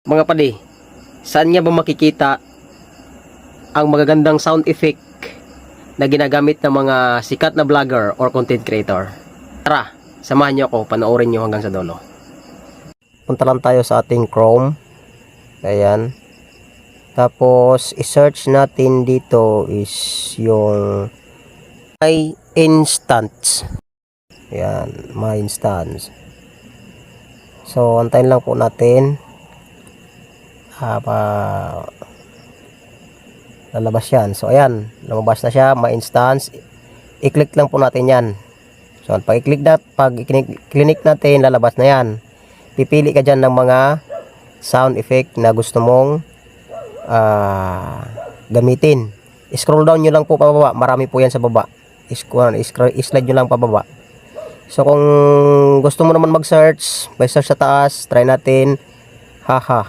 Mga padi, saan niya ba makikita ang magagandang sound effect na ginagamit ng mga sikat na vlogger or content creator? Tara, samahan niyo ako, panoorin niyo hanggang sa dulo. Punta lang tayo sa ating Chrome. Ayan. Tapos, i-search natin dito is yung My Instance. Ayan, My Instance. So, antayin lang po natin. Lalabas yan. So ayan, lumabas na siya, My Instance. I-click lang po natin yan. So pag i-click natin, lalabas na yan. Pipili ka dyan ng mga sound effect na gusto mong gamitin. Scroll down nyo lang po pababa, marami po yan sa baba. Slide nyo lang pababa. So kung gusto mo naman mag-search, may search sa taas, try natin haha.